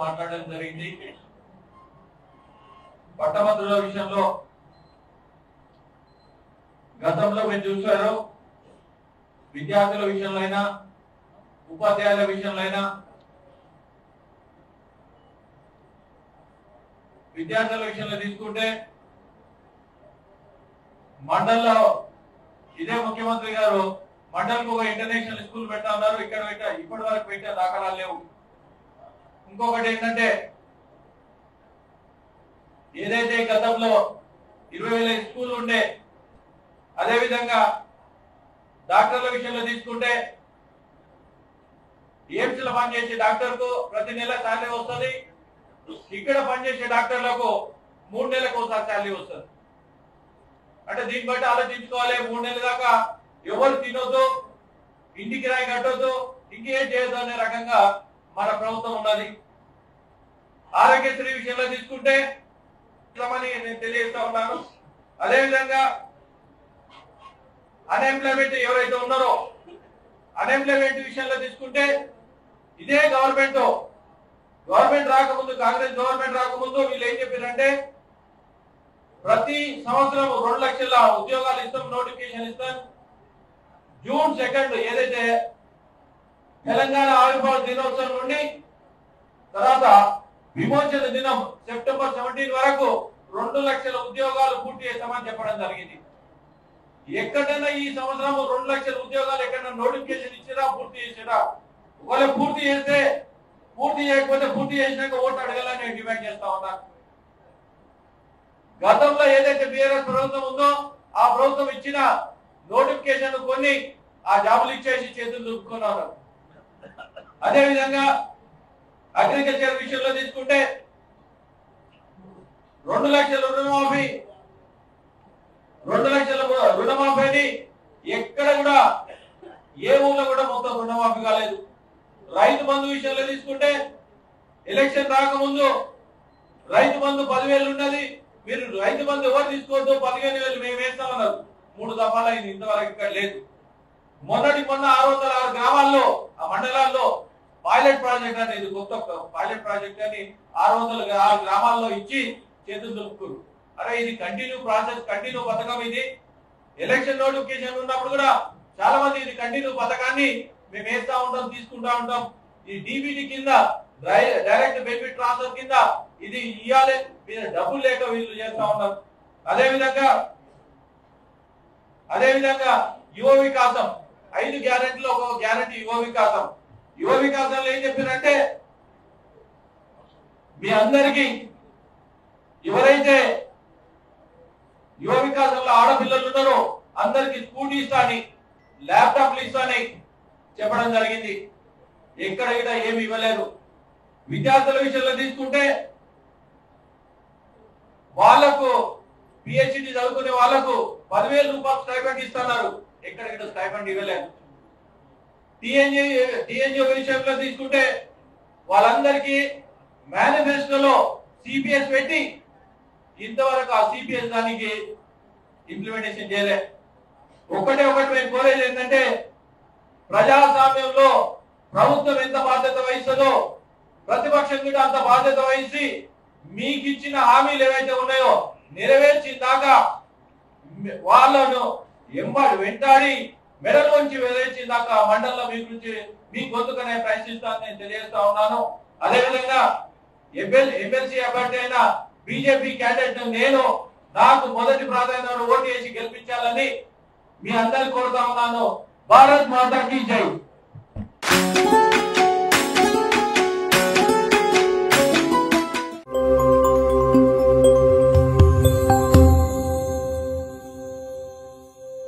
మాట్లాడడం జరిగింది. పట్టభద్రుల విషయంలో గతంలో మీరు చూశారు, విద్యార్థుల విషయంలో అయినా ఉపాధ్యాయుల విషయంలో అయినా, విద్యార్థుల విషయంలో తీసుకుంటే మండల్లో ఇదే ముఖ్యమంత్రి గారు మండల్కి ఒక ఇంటర్నేషనల్ స్కూల్ పెట్టా ఉన్నారు. ఇక్కడ ఇప్పటి వరకు పెట్టే దాఖలాలు లేవు. ఇంకొకటి ఏంటంటే, ఏదైతే గతంలో 20,000 స్కూల్ ఉండే, అదే విధంగా డాక్టర్ల విషయంలో తీసుకుంటే ఏఎంసీలో పనిచేసే డాక్టర్ కు ప్రతి నెల శాలరీ వస్తుంది. ఇక్కడ పనిచేసే డాక్టర్లకు 3 నెలలకు ఒకసారి శాలరీ వస్తుంది. అంటే దీన్ని బట్టి ఆలోచించుకోవాలి. 3 నెలల దాకా ఎవరు తినొద్దు, ఇంటికి రాయి కట్టొద్దు, ఇంకేం చేయొద్దు అనే రకంగా మన ప్రభుత్వం ఉన్నది. ఆరోగ్యశ్రీ విషయంలో తీసుకుంటే నేను తెలియజేస్తా ఉన్నాను. అదేవిధంగా అన్ఎంప్లాయ్మెంట్ ఎవరైతే ఉన్నారో, అన్ఎంప్లాయ్మెంట్ విషయంలో తీసుకుంటే ఇదే గవర్నమెంట్ రాకముందు, కాంగ్రెస్ గవర్నమెంట్ రాకముందు వీళ్ళు ఏం చెప్పారంటే, ప్రతి సంవత్సరం 2 లక్షల ఉద్యోగాలు ఇస్తాం, నోటిఫికేషన్ ఇస్తాం. జూన్ 2 ఏదైతే తెలంగాణ ఆవిర్భావ దినోత్సవం నుండి తర్వాత విమోచన దినం సెప్టెంబర్ 17 వరకు 2 లక్షల ఉద్యోగాలు పూర్తి చేస్తామని చెప్పడం జరిగింది. ఎక్కడైనా ఈ సంవత్సరం 2 లక్షల ఉద్యోగాలు ఎక్కడైనా నోటిఫికేషన్ ఇచ్చిరా, పూర్తి చేసిరా? ఒకవేళ పూర్తి చేస్తే, పూర్తి చేయకపోతే పూర్తి చేసినాక ఓటు అడగాలని నేను డిమాండ్ చేస్తా ఉన్నా. గతంలో ఏదైతే బీఆర్ఎస్ ప్రభుత్వం ఉందో ఆ ప్రభుత్వం ఇచ్చిన నోటిఫికేషన్ కొన్ని ఆ జాబులు ఇచ్చేసి చేతులు దుక్కున్నారు. అదేవిధంగా అగ్రికల్చర్ విషయంలో తీసుకుంటే 2 లక్షల రుణమాఫీని ఎక్కడ కూడా ఏ ఊళ్ళో కూడా మొత్తం రుణమాఫీ కాలేదు. రైతు బంధు విషయంలో తీసుకుంటే ఎలక్షన్ రాకముందు రైతు బంధు 10,000 ఉన్నది. మీరు రైతు బంధు ఎవరు తీసుకోవద్దు, 15,000 మేము వేస్తామన్నారు. 3 దఫాలు అయింది, ఇంతవరకు ఇక్కడ లేదు. మొన్న 606 గ్రామాల్లో, ఆ మండలాల్లో పైలట్ ప్రాజెక్ట్ అని, ఇది కొత్త పైలట్ ప్రాజెక్ట్ అని 606 గ్రామాల్లో ఇచ్చి చేతులు దులుపుకున్నారు. అరే ఇది కంటిన్యూ ప్రాసెస్, కంటిన్యూ పథకం. ఇది ఎలక్షన్ నోటిఫికేషన్ ఉన్నప్పుడు కూడా చాలా మంది ఇది కంటిన్యూ పథకాన్ని మేము వేస్తా ఉంటాం, తీసుకుంటా ఉంటాం. ఈ డీబీటీ కింద, డైరెక్ట్ బెనిఫిట్ ట్రాన్స్ఫర్ కింద ఇది ఇవ్వాలి, డబ్బులు లేక వీళ్ళు చేస్తా ఉన్నారు. అదేవిధంగా యువ వికాసం 5 గ్యారెంటీలో ఒక గ్యారెంటీ యువ వికాసం. యువ వికాసంలో ఏం చెప్పారంటే, మీ అందరికీ ఎవరైతే యువ వికాసంలో ఆడపిల్లలు ఉన్నారో అందరికి స్కూటీ ఇస్తాని, ల్యాప్టాప్లు ఇస్తాని చెప్పడం జరిగింది. ఎక్కడ కూడా ఏమి ఇవ్వలేదు. విద్యార్థుల విషయంలో తీసుకుంటే వాళ్లకు పిహెచ్డి చదువుకునే వాళ్లకు 10,000 రూపాయలు స్టైపెండ్ ఇస్తున్నారు. ఎక్కడ స్టైపెండ్ ఇవ్వలేదు. టీఎన్జిఓ విషయంలో తీసుకుంటే వాళ్ళందరికీ మేనిఫెస్టోలో సిపిఎస్ పెట్టి ఇంతవరకు ఆ సిపిఎస్ దానికి ఇంప్లిమెంటేషన్ చేయలే. ఒకటి మేము కోరేది ఏంటంటే, ప్రజాస్వామ్యంలో ప్రభుత్వం ఎంత బాధ్యత వహిస్తుందో ప్రతిపక్షం కూడా అంత బాధ్యత వహించి మీకు ఇచ్చిన హామీలు ఏవైతే ఉన్నాయో నెరవేర్చిన దాకా వాళ్ళను వెంటాడి మెడలోంచి వెదరించిన దాకా మండలంలో మీ గురించి మీ గొంతుకనే ప్రశ్నిస్తానని నేను తెలియజేస్తా ఉన్నాను. అదేవిధంగా ఎమ్మెల్సీ అభ్యర్థి అయిన బీజేపీ క్యాండిడేట్ నేను నాకు మొదటి ప్రాధాన్యత ఓటు వేసి గెలిపించాలని మీ అందరిని కోరుతా ఉన్నాను. భారత్ మాతా కీ జై.